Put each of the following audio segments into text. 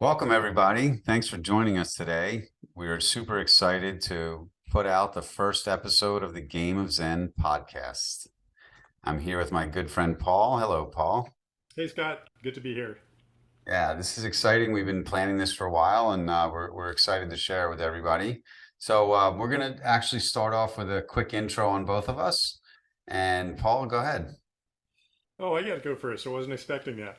Welcome, everybody. Thanks for joining us today. We are super excited to put out the first episode of the Game of Zen podcast. I'm here with my good friend Paul. Hello, Paul. Hey Scott, good to be here. Yeah, this is exciting. We've been planning this for a while, and we're excited to share it with everybody. So we're going to actually start off with a quick intro on both of us. And Paul, go ahead. Oh, I got to go first. I wasn't expecting that.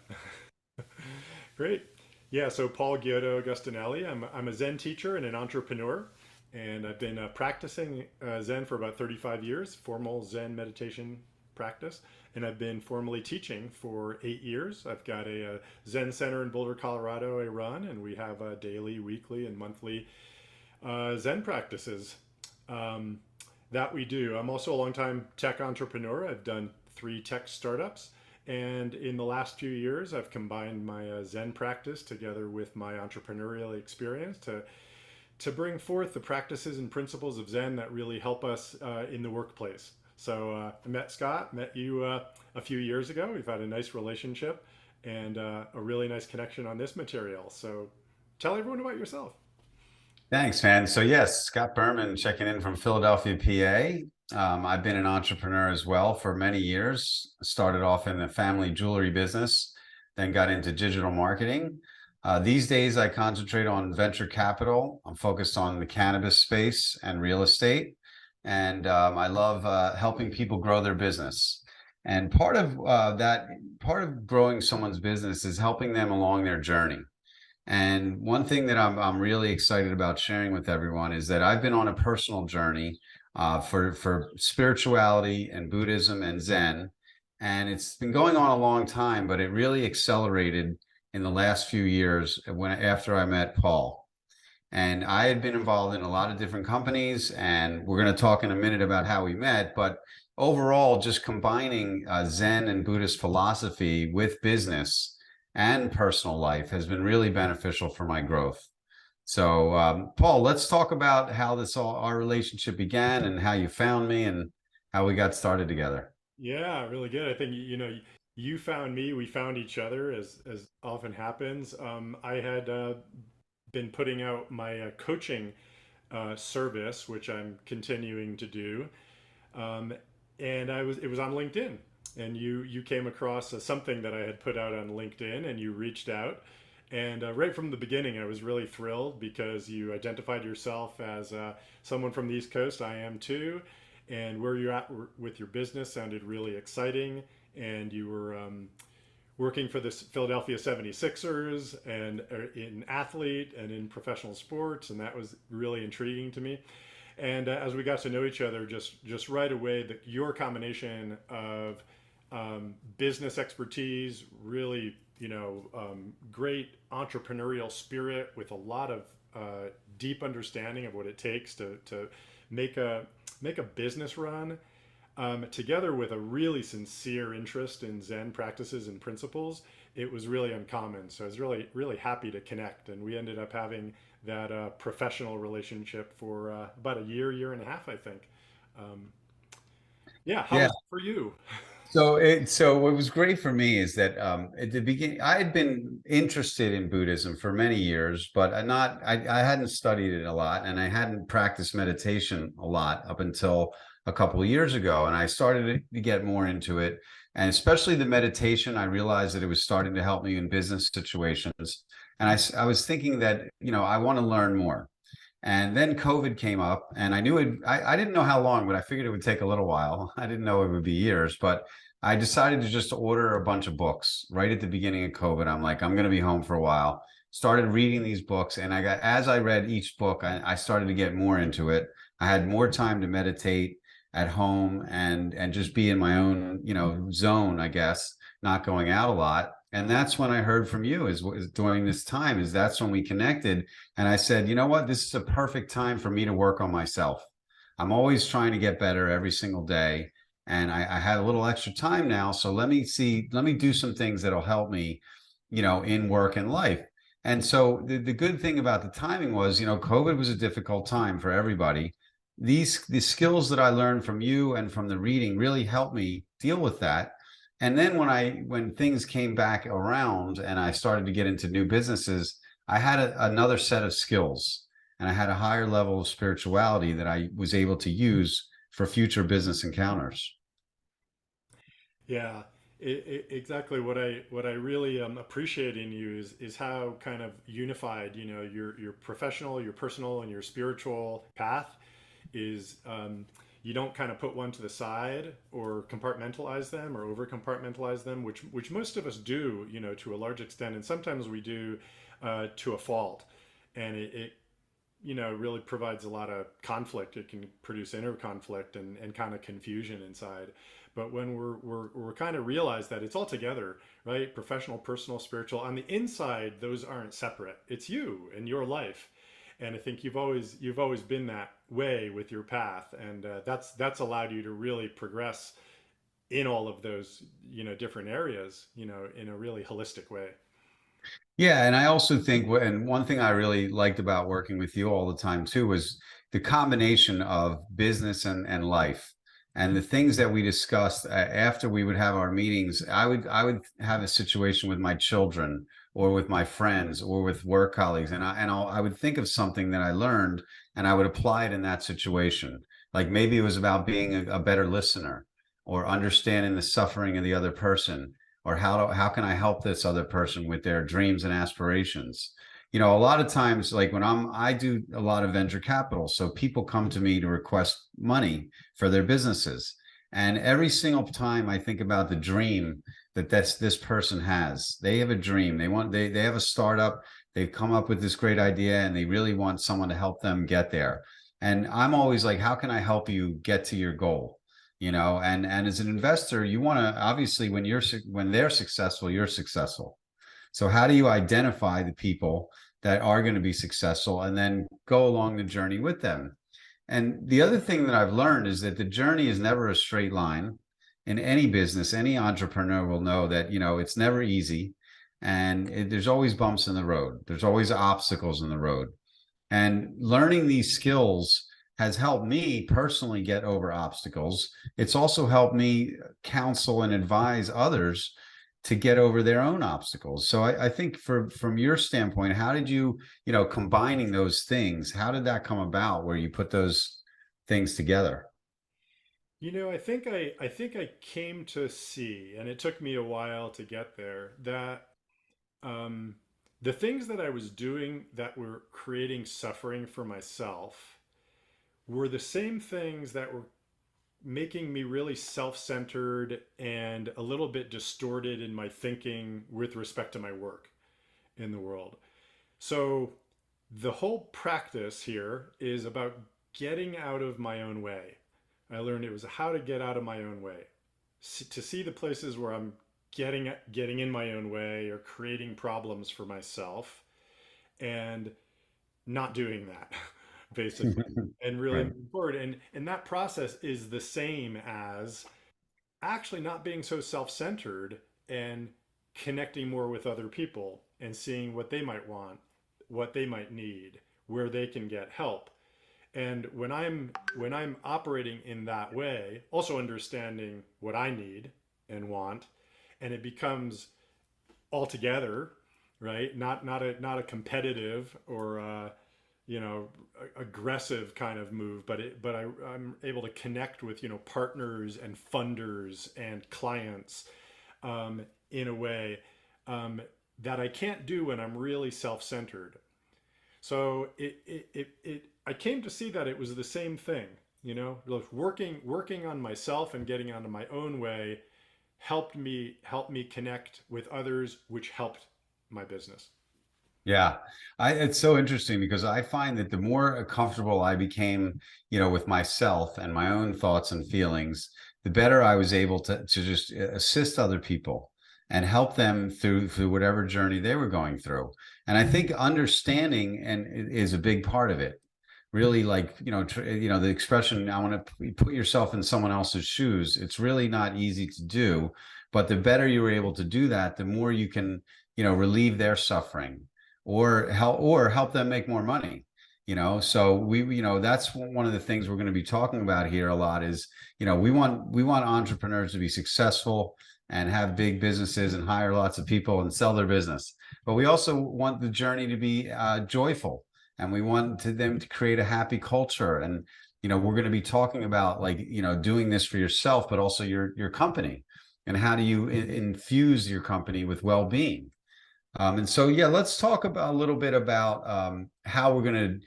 Great. Yeah, so Paul Giotto Agustinelli. I'm a Zen teacher and an entrepreneur, and I've been practicing Zen for about 35 years, formal Zen meditation practice, and I've been formally teaching for 8 years. I've got a Zen center in Boulder, Colorado I run, and we have daily, weekly, and monthly Zen practices that we do. I'm also a longtime tech entrepreneur. I've done 3 tech startups. And in the last few years, I've combined my Zen practice together with my entrepreneurial experience to bring forth the practices and principles of Zen that really help us in the workplace. So I met Scott, met you a few years ago. We've had a nice relationship and a really nice connection on this material. So tell everyone about yourself. Thanks, man. So yes, Scott Berman checking in from Philadelphia, PA. I've been an entrepreneur as well for many years. Started off in the family jewelry business, then got into digital marketing. These days, I concentrate on venture capital. I'm focused on the cannabis space and real estate, and I love helping people grow their business. And part of growing someone's business is helping them along their journey. And one thing that I'm really excited about sharing with everyone is that I've been on a personal journey for spirituality and Buddhism and Zen, and it's been going on a long time, but it really accelerated in the last few years after I met Paul. And I had been involved in a lot of different companies, and we're going to talk in a minute about how we met, but overall, just combining Zen and Buddhist philosophy with business and personal life has been really beneficial for my growth. So, Paul, let's talk about how our relationship began and how you found me and how we got started together. Yeah, really good. I think you found me, we found each other as often happens. I had been putting out my coaching service, which I'm continuing to do, um, and it was on LinkedIn, and you came across something that I had put out on LinkedIn, and you reached out, and right from the beginning, I was really thrilled because you identified yourself as someone from the East Coast. I am too, and where you're at with your business sounded really exciting, and you were working for the Philadelphia 76ers and in athlete and in professional sports, and that was really intriguing to me. And as we got to know each other, just right away, that your combination of business expertise, really, great entrepreneurial spirit with a lot of deep understanding of what it takes to make a business run, together with a really sincere interest in Zen practices and principles. It was really uncommon. So I was really happy to connect, and we ended up having that professional relationship for about a year and a half, I think. Um, yeah, how Yeah. was it for you? So what was great for me is that at the beginning I had been interested in Buddhism for many years, but I hadn't studied it a lot, and I hadn't practiced meditation a lot up until a couple of years ago. And I started to get more into it, and especially the meditation. I realized that it was starting to help me in business situations, and I was thinking that I want to learn more. And then COVID came up, and I knew I didn't know how long, but I figured it would take a little while. I didn't know it would be years, but I decided to just order a bunch of books right at the beginning of COVID. I'm like, I'm going to be home for a while. Started reading these books, and as I read each book, I started to get more into it. I had more time to meditate at home and just be in my own, zone, I guess, not going out a lot. And that's when I heard from you is during this time, is that's when we connected. And I said, you know what? This is a perfect time for me to work on myself. I'm always trying to get better every single day. And I had a little extra time now. So let me do some things that'll help me, in work and life. And so the good thing about the timing was, COVID was a difficult time for everybody. The skills that I learned from you and from the reading really helped me deal with that. And then when things came back around and I started to get into new businesses, I had another set of skills, and I had a higher level of spirituality that I was able to use for future business encounters. Yeah, exactly. What I really appreciate in you is how kind of unified, your professional, your personal, and your spiritual path is. You don't kind of put one to the side or compartmentalize them or over compartmentalize them, which most of us do, to a large extent, and sometimes we do to a fault, and it really provides a lot of conflict. It can produce inner conflict and kind of confusion inside. But when we're kind of realize that it's all together, right? Professional, personal, spiritual. On the inside, those aren't separate. It's you and your life. And I think you've always been that way with your path, and that's allowed you to really progress in all of those different areas, in a really holistic way. Yeah, and I also think, and one thing I really liked about working with you all the time too was the combination of business and life, and the things that we discussed after we would have our meetings. I would have a situation with my children or with my friends or with work colleagues, and I would think of something that I learned, and I would apply it in that situation. Like maybe it was about being a better listener or understanding the suffering of the other person, or how can I help this other person with their dreams and aspirations. A lot of times, like when I do a lot of venture capital, so people come to me to request money for their businesses, and every single time I think about the dream that this person has. They have a dream. They have a startup. They've come up with this great idea, and they really want someone to help them get there. And I'm always like, how can I help you get to your goal? And as an investor, you want to, obviously, when they're successful, you're successful. So how do you identify the people that are going to be successful and then go along the journey with them? And the other thing that I've learned is that the journey is never a straight line. In any business, any entrepreneur will know that, it's never easy, and there's always bumps in the road. There's always obstacles in the road. And learning these skills has helped me personally get over obstacles. It's also helped me counsel and advise others to get over their own obstacles. So I think from your standpoint, how did you, combining those things, how did that come about where you put those things together? I think I came to see, and it took me a while to get there, that um, the things that I was doing that were creating suffering for myself were the same things that were making me really self-centered and a little bit distorted in my thinking with respect to my work in the world. So the whole practice here is about getting out of my own way. I learned it was how to get out of my own way, to see the places where I'm getting in my own way or creating problems for myself, and not doing that, basically, and really Right. moving forward. And that process is the same as actually not being so self-centered and connecting more with other people and seeing what they might want, what they might need, where they can get help. And when I'm operating in that way, also understanding what I need and want, and it becomes altogether, right? Not a competitive or aggressive kind of move, but I'm able to connect with partners and funders and clients in a way that I can't do when I'm really self-centered. So I came to see that it was the same thing, like working on myself and getting onto my own way helped me connect with others, which helped my business. Yeah, it's so interesting because I find that the more comfortable I became, with myself and my own thoughts and feelings, the better I was able to just assist other people and help them through whatever journey they were going through. And I think understanding is a big part of it. Really, like, the expression, I want to put yourself in someone else's shoes. It's really not easy to do, but the better you were able to do that, the more you can, relieve their suffering or help them make more money. So that's one of the things we're going to be talking about here a lot is, we want entrepreneurs to be successful and have big businesses and hire lots of people and sell their business. But we also want the journey to be joyful, and we want them to create a happy culture. And we're going to be talking about, like, doing this for yourself, but also your company, and how do you infuse your company with well-being. And so, yeah, let's talk about a little bit about how we're going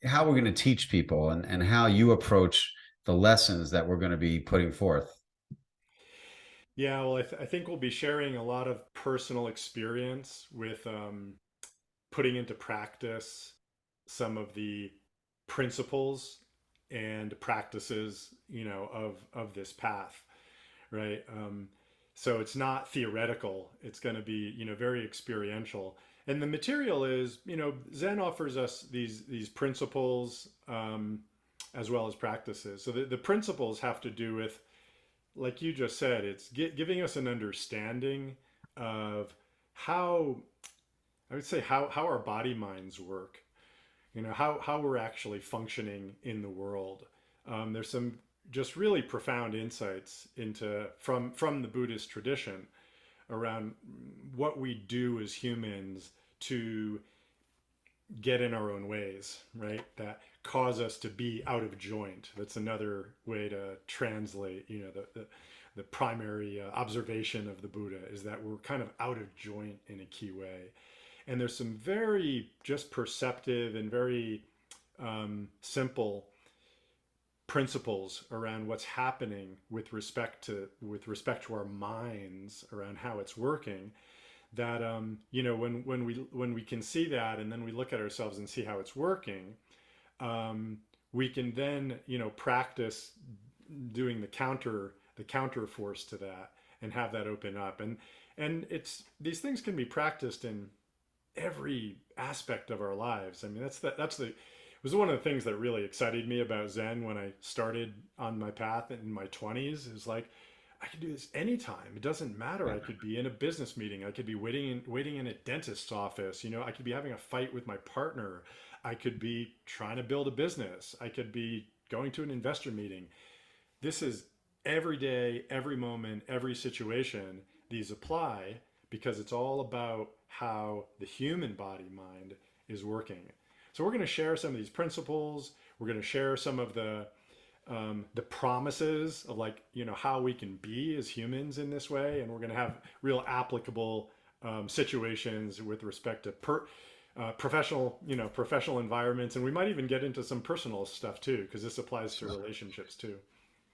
to teach people, and how you approach the lessons that we're going to be putting forth. Yeah, well, I think we'll be sharing a lot of personal experience with putting into practice some of the principles and practices, of this path, right? So it's not theoretical. It's going to be, very experiential. And the material is, Zen offers us these principles, as well as practices. So the principles have to do with, like you just said, it's giving us an understanding of how, I would say, how our body minds work, how we're actually functioning in the world. There's some just really profound insights into from the Buddhist tradition around what we do as humans to get in our own ways, right? That cause us to be out of joint. That's another way to translate, the primary observation of the Buddha is that we're kind of out of joint in a key way. And there's some very just perceptive and very simple principles around what's happening with respect to our minds, around how it's working, that when we can see that, and then we look at ourselves and see how it's working, we can then practice doing the counter force to that, and have that open up. And it's these things can be practiced in every aspect of our lives. I mean, that's the it was one of the things that really excited me about Zen when I started on my path in my 20s. Is like, I could do this anytime. It doesn't matter. Yeah. I could be in a business meeting. I could be waiting in a dentist's office. I could be having a fight with my partner. I could be trying to build a business. I could be going to an investor meeting. This is every day, every moment, every situation. These apply because it's all about how the human body mind is working. So we're going to share some of these principles. We're going to share some of the promises of, like, how we can be as humans in this way, and we're going to have real applicable situations with respect to professional environments, and we might even get into some personal stuff too, because this applies to relationships too.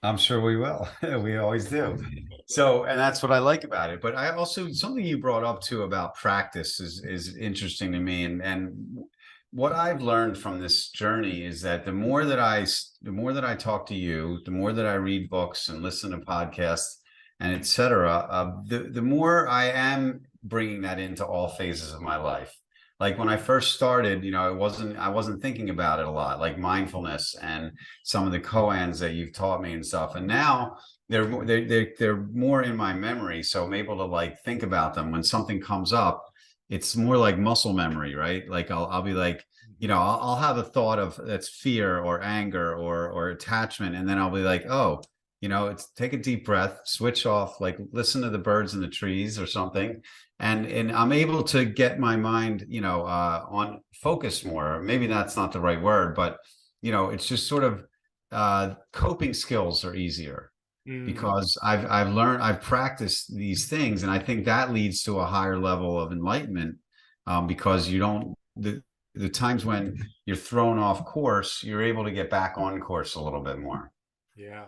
I'm sure we will. We always do. So, and that's what I like about it. But I also, something you brought up too about practice is interesting to me. And what I've learned from this journey is that the more that I talk to you, the more that I read books and listen to podcasts and etc., the more I am bringing that into all phases of my life. Like when I first started, I wasn't thinking about it a lot, like mindfulness and some of the koans that you've taught me and stuff. And now they're more in my memory, so I'm able to, like, think about them when something comes up. It's more like muscle memory, right? Like I'll be like, I'll have a thought of that's fear or anger or attachment, and then I'll be like, oh, it's take a deep breath, switch off, like listen to the birds in the trees or something, and I'm able to get my mind, on focus more. Maybe that's not the right word, but it's just sort of coping skills are easier Mm, because I've practiced these things, and I think that leads to a higher level of enlightenment, because you don't the times when you're thrown off course, you're able to get back on course a little bit more. yeah,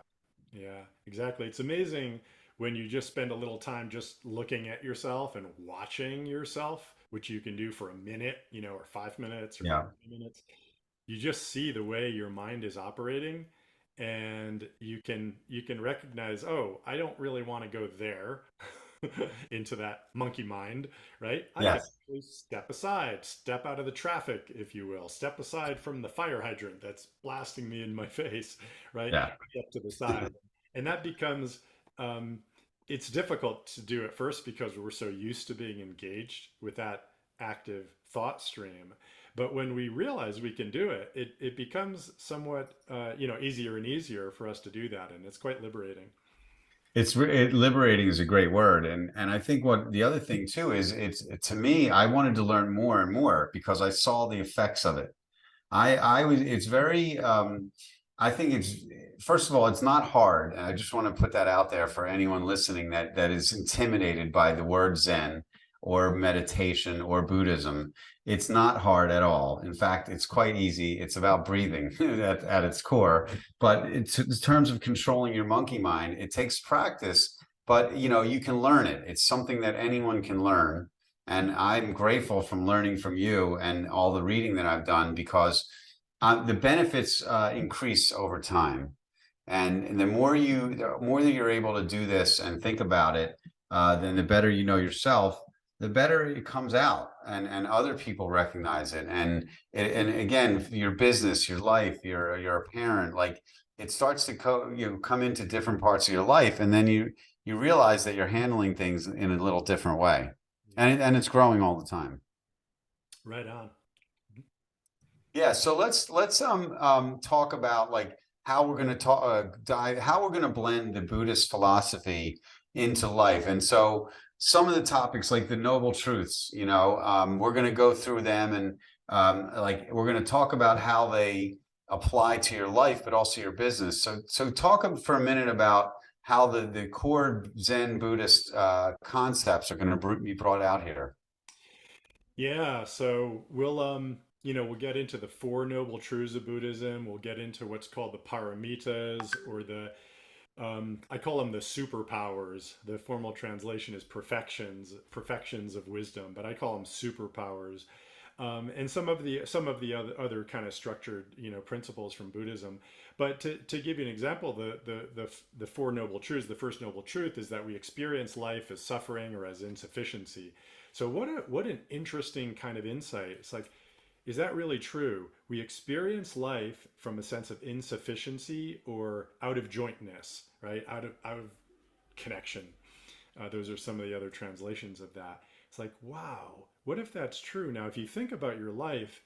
yeah, exactly. It's amazing when you just spend a little time just looking at yourself and watching yourself, which you can do for a minute, or 5 minutes or Yeah, 20 minutes. You just see the way your mind is operating, and you can recognize, oh, I don't really want to go there into that monkey mind, right? I can yes, actually step aside, step out of the traffic, if you will, step aside from the fire hydrant that's blasting me in my face, right? yeah, Step to the side. And that becomes, um, it's difficult to do at first because we're so used to being engaged with that active thought stream. But when we realize we can do it, it becomes somewhat, easier and easier for us to do that. And it's quite liberating. Liberating is a great word, and I think what the other thing too is it's to me, I wanted to learn more and more because I saw the effects of it. I was it's very I think it's first of all, it's not hard. And I just want to put that out there for anyone listening that is intimidated by the word Zen or meditation or Buddhism. It's not hard at all. In fact, it's quite easy. It's about breathing at its core. But it's, in terms of controlling your monkey mind, it takes practice, but you can learn it. It's something that anyone can learn. And I'm grateful from learning from you and all the reading that I've done because the benefits increase over time. And the more that you're able to do this and think about it, then the better you know yourself, the better it comes out, and other people recognize it. And again, your business, your life, you're a parent, like it starts to come into different parts of your life, and then you realize that you're handling things in a little different way, and it's growing all the time. Right on. Yeah, so let's talk about like how we're going to talk dive how we're going to blend the Buddhist philosophy into life. And so some of the topics like the noble truths, we're going to go through them, and like we're going to talk about how they apply to your life but also your business. So talk for a minute about how the core Zen Buddhist concepts are going to be brought out here. Yeah, so we'll get into the four noble truths of Buddhism. We'll get into what's called the paramitas, or I call them the superpowers. The formal translation is perfections of wisdom, but I call them superpowers. And some of the other kind of structured, principles from Buddhism. But to give you an example, the four noble truths. The first noble truth is that we experience life as suffering or as insufficiency. So what an interesting kind of insight. It's like, is that really true? We experience life from a sense of insufficiency or out of jointness, right? Out of connection. Those are some of the other translations of that. It's like, wow, what if that's true? Now, if you think about your life,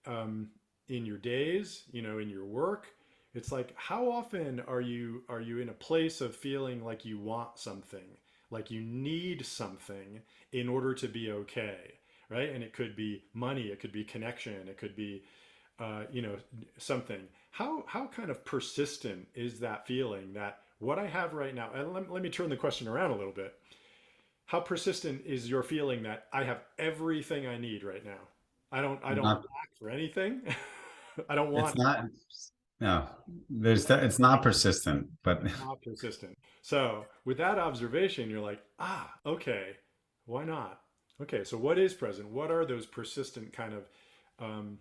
in your days, in your work, it's like, how often are you in a place of feeling like you want something, like you need something in order to be okay, right? And it could be money, it could be connection, it could be something. How kind of persistent is that feeling that what I have right now? And let me turn the question around a little bit. How persistent is your feeling that I have everything I need right now? I don't Not, lack for anything. I don't it's want not. No, it's not persistent, but not persistent. So with that observation, you're like, okay, why not? Okay, so what is present? What are those persistent kind of um,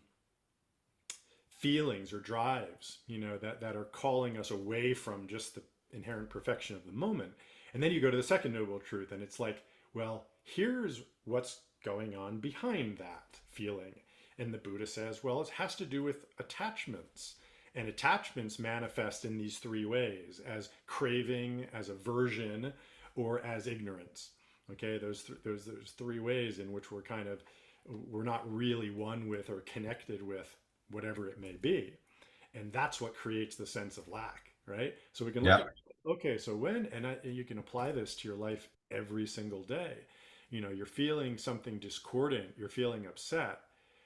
feelings or drives, that are calling us away from just the inherent perfection of the moment? And then you go to the second noble truth, and it's like, well, here's what's going on behind that feeling. And the Buddha says, well, it has to do with attachments. And attachments manifest in these three ways: as craving, as aversion, or as ignorance. Okay, those three ways in which we're not really one with or connected with whatever it may be. And that's what creates the sense of lack, right? So we can look yeah, at, okay, so and you can apply this to your life every single day. You're feeling something discordant, you're feeling upset,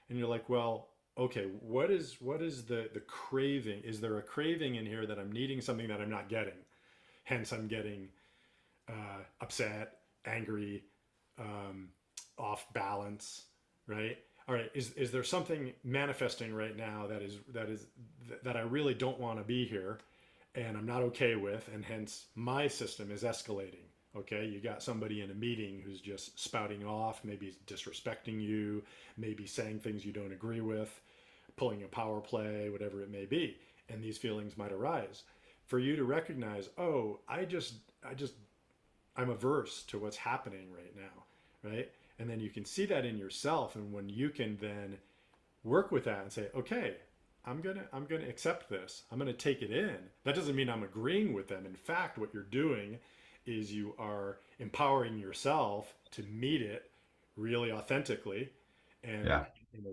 and you're like, well, okay, what is the craving? Is there a craving in here that I'm needing something that I'm not getting? Hence, I'm getting upset, angry, um, off balance, right? All right, is there something manifesting right now that I really don't want to be here, and I'm not okay with, and hence my system is escalating. Okay, you got somebody in a meeting who's just spouting off, maybe disrespecting you, maybe saying things you don't agree with, pulling a power play, whatever it may be, and these feelings might arise. For you to recognize, oh, I'm averse to what's happening right now, right? And then you can see that in yourself, and when you can then work with that and say, okay, I'm gonna accept this. I'm gonna take it in. That doesn't mean I'm agreeing with them. In fact, what you're doing is you are empowering yourself to meet it really authentically and yeah. in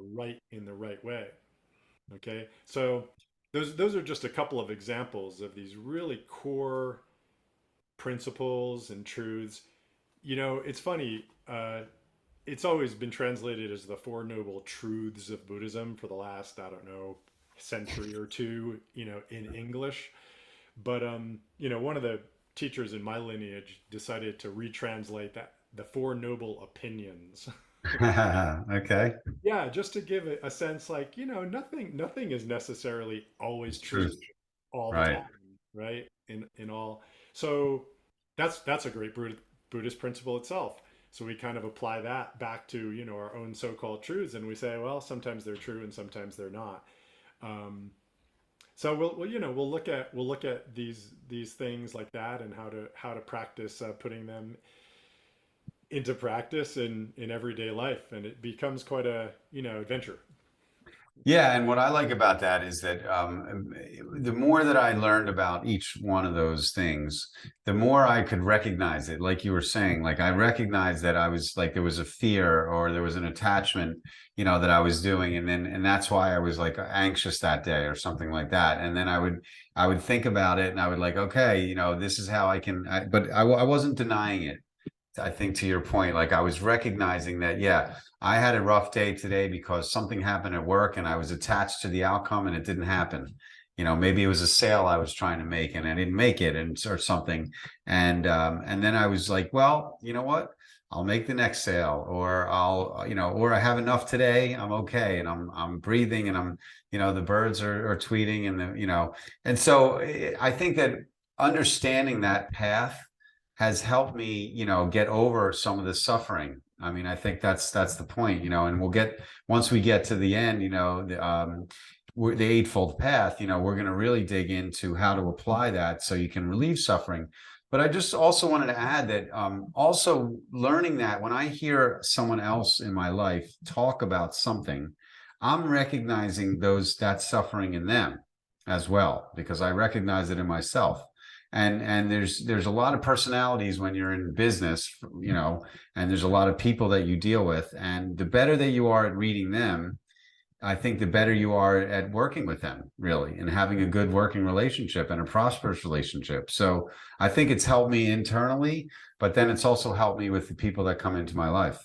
the right way. Okay, so those are just a couple of examples of these really core principles and truths. It's funny. It's always been translated as the Four Noble Truths of Buddhism for the last, I don't know, century or two, in English. But one of the teachers in my lineage decided to retranslate that the Four Noble Opinions. Okay. Yeah, just to give it a sense, like, nothing is necessarily always true Truth. all the Right. time, right? In all, so that's a great Buddhist principle itself. So we kind of apply that back to our own so-called truths, and we say, well, sometimes they're true and sometimes they're not. Um, so we'll look at these things like that, and how to practice putting them into practice in everyday life, and it becomes quite a adventure. Yeah, and what I like about that is that the more that I learned about each one of those things, the more I could recognize it. Like you were saying, like I recognized that I was like there was a fear or there was an attachment, that I was doing, and that's why I was like anxious that day or something like that. And then I would think about it, and I would like, okay, this is how I can. But I wasn't denying it. I think to your point, like I was recognizing that, yeah, I had a rough day today because something happened at work and I was attached to the outcome and it didn't happen. Maybe it was a sale I was trying to make and I didn't make it and or something. And then I was like, well, you know what? I'll make the next sale or or I have enough today. I'm okay. And I'm breathing and the birds are tweeting and and so I think that understanding that path has helped me, get over some of the suffering. I mean, I think that's the point, and once we get to the end, the Eightfold Path, we're going to really dig into how to apply that so you can relieve suffering. But I just also wanted to add that also learning that when I hear someone else in my life talk about something, I'm recognizing that suffering in them as well, because I recognize it in myself. And there's a lot of personalities when you're in business, and there's a lot of people that you deal with, and the better that you are at reading them, I think the better you are at working with them, really, and having a good working relationship and a prosperous relationship. So I think it's helped me internally, but then it's also helped me with the people that come into my life.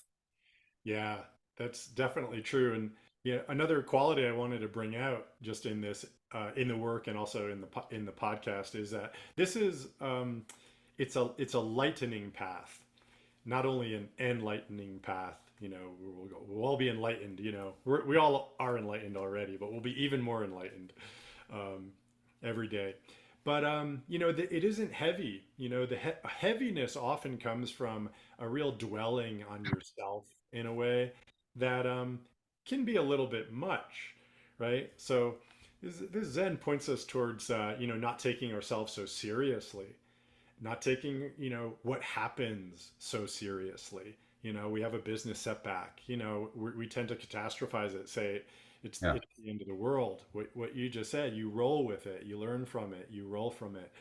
Yeah, that's definitely true. And yeah, another quality I wanted to bring out just in this, in the work and also in the podcast, is that this is it's a lightening path, not only an enlightening path. We'll all be enlightened. We all are enlightened already, but we'll be even more enlightened um, every day. But it isn't heavy. The heaviness often comes from a real dwelling on yourself in a way that can be a little bit much, right? So this Zen points us towards not taking ourselves so seriously, not taking what happens so seriously. We have a business setback. We tend to catastrophize it, say Yeah. it's the end of the world. What you just said, you roll with it, you learn from it, you roll from it.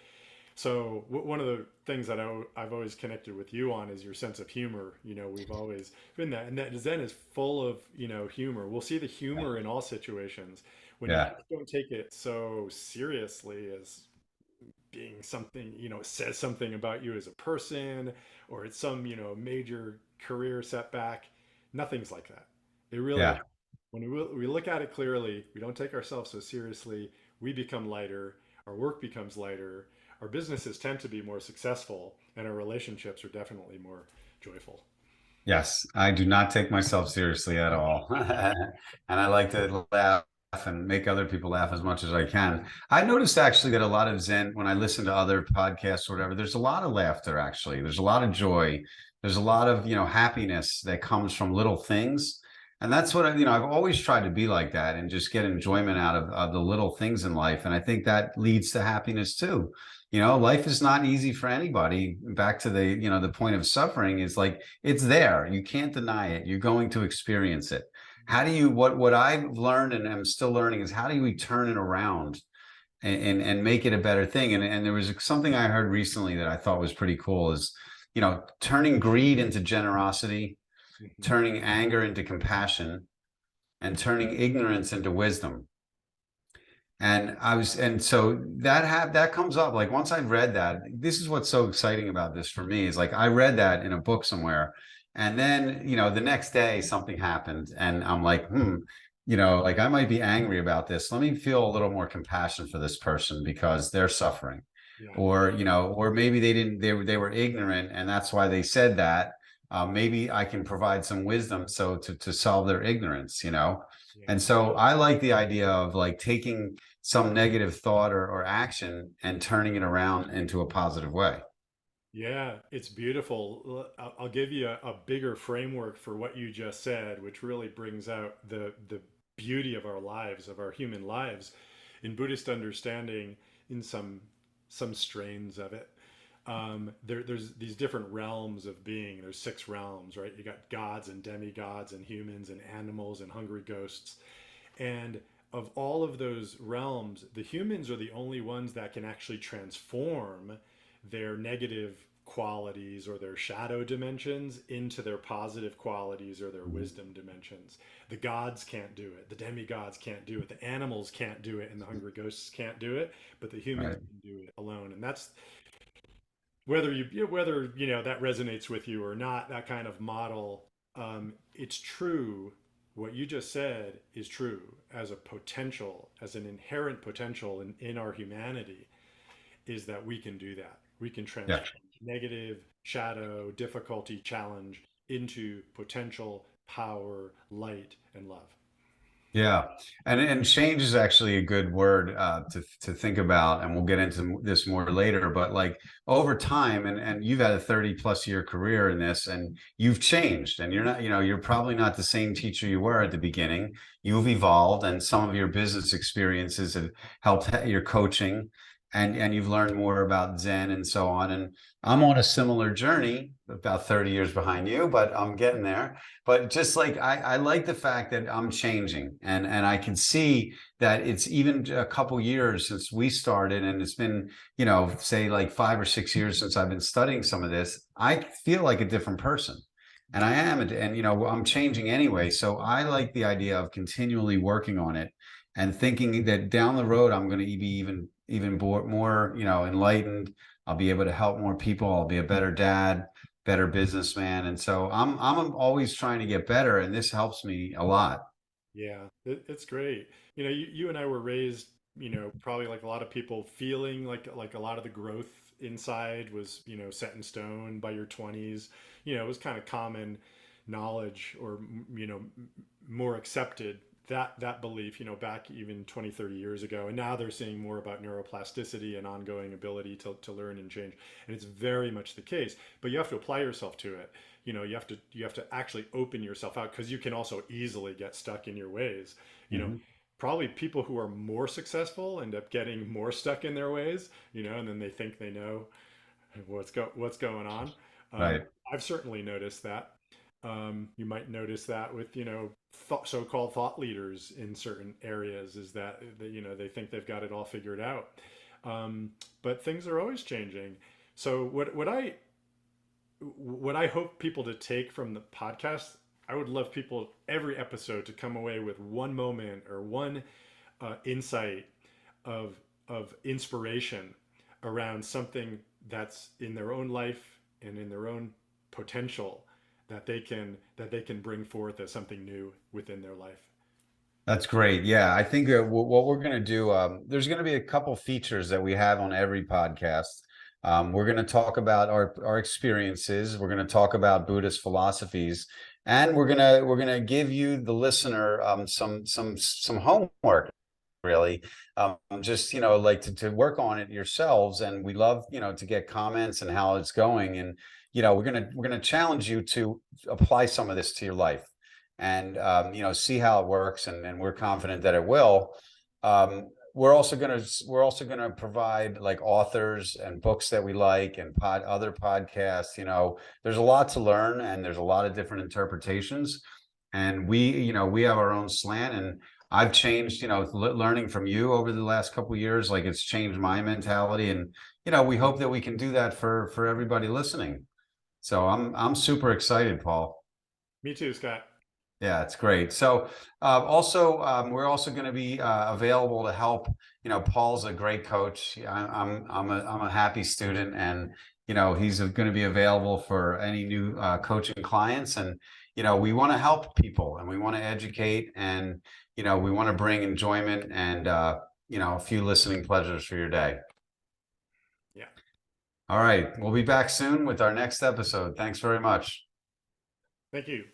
So one of the things that I've always connected with you on is your sense of humor. We've always been that, and that Zen is full of humor. We'll see the Yeah. humor in all situations when you Yeah. just don't take it so seriously as being something, it says something about you as a person, or it's some major career setback. Nothing's like that. It really, Yeah. when we look at it clearly, we don't take ourselves so seriously. We become lighter. Our work becomes lighter. Our businesses tend to be more successful, and our relationships are definitely more joyful. Yes, I do not take myself seriously at all. And I like to laugh and make other people laugh as much as I can. I noticed actually that a lot of Zen, when I listen to other podcasts or whatever, there's a lot of laughter actually. There's a lot of joy. There's a lot of, happiness that comes from little things. And that's what I've always tried to be like that and just get enjoyment out of the little things in life. And I think that leads to happiness too. Life is not easy for anybody. Back to the point of suffering is like it's there. You can't deny it. You're going to experience it. How do you what I've learned and I'm still learning is how do we turn it around and make it a better thing? And there was something I heard recently that I thought was pretty cool is, turning greed into generosity, Mhm. turning anger into compassion, and turning ignorance into wisdom. And so that comes up like once I read that. This is what's so exciting about this for me is like I read that in a book somewhere, and then the next day something happened, and I'm like, like I might be angry about this. Let me feel a little more compassion for this person because they're suffering, Yeah. or maybe they were ignorant, and that's why they said that. Maybe I can provide some wisdom so to solve their ignorance. Yeah. And so I like the idea of like taking some negative thought or action and turning it around into a positive way. Yeah, it's beautiful. I'll give you a bigger framework for what you just said, which really brings out the beauty of our lives, of our human lives. In Buddhist understanding, in some strains of it, there's these different realms of being. There's six realms, right? You got gods and demigods and humans and animals and hungry ghosts. And of all of those realms, the humans are the only ones that can actually transform their negative qualities or their shadow dimensions into their positive qualities or their Mhm. wisdom dimensions. The gods can't do it. The demigods can't do it. The animals can't do it. And the hungry ghosts can't do it. But the humans Right. can do it alone. And that's whether that resonates with you or not, that kind of model. It's true. What you just said is true as a potential, as an inherent potential in our humanity, is that we can do that. We can Yeah. transform negative, shadow, difficulty, challenge into potential, power, light, and love. Yeah, and change is actually a good word to think about, and we'll get into this more later. But like over time, and you've had a 30+ year career in this, and you've changed, and you're probably not the same teacher you were at the beginning. You've evolved, and some of your business experiences have helped your coaching, and you've learned more about Zen and so on. And I'm on a similar journey, about 30 years behind you, but I'm getting there. But just like I like the fact that I'm changing, and I can see that it's even a couple years since we started, and it's been, say like 5 or 6 years since I've been studying some of this. I feel like a different person. And I am, and I'm changing anyway. So I like the idea of continually working on it and thinking that down the road I'm going to be even more, enlightened. I'll be able to help more people. I'll be a better dad, better businessman. And so I'm always trying to get better, and this helps me a lot. Yeah, it's great. You and I were raised, probably like a lot of people, feeling like a lot of the growth inside was, set in stone by your 20s. It was kind of common knowledge or, more accepted that belief, back even 20, 30 years ago. And now they're seeing more about neuroplasticity and ongoing ability to learn and change. And it's very much the case, but you have to apply yourself to it. You have to actually open yourself out, because you can also easily get stuck in your ways. you know Mhm. Probably people who are more successful end up getting more stuck in their ways, and then they think they know what's going on. um, Right. I've certainly noticed that. You might notice that with so-called thought leaders in certain areas, is that they think they've got it all figured out. But things are always changing. So what I hope people to take from the podcast, I would love people every episode to come away with one moment or one insight of inspiration around something that's in their own life and in their own potential, that they can bring forth as something new within their life. That's great. Yeah, I think what we're going to do, there's going to be a couple features that we have on every podcast. We're going to talk about our experiences. We're going to talk about Buddhist philosophies, and we're gonna give you, the listener, some homework, really. Just like to work on it yourselves, and we love to get comments and how it's going. And we're gonna challenge you to apply some of this to your life, and see how it works, and we're confident that it will. We're also gonna provide like authors and books that we like, and other podcasts. There's a lot to learn, and there's a lot of different interpretations, and we have our own slant. And I've changed, learning from you over the last couple of years. Like, it's changed my mentality, and we hope that we can do that for everybody listening. So I'm super excited, Paul. Me too, Scott. Yeah, it's great. So also, we're also going to be available to help. Paul's a great coach. I'm a happy student, and he's going to be available for any new coaching clients. And we want to help people, and we want to educate, and we want to bring enjoyment and a few listening pleasures for your day. Yeah. All right, we'll be back soon with our next episode. Thanks very much. Thank you.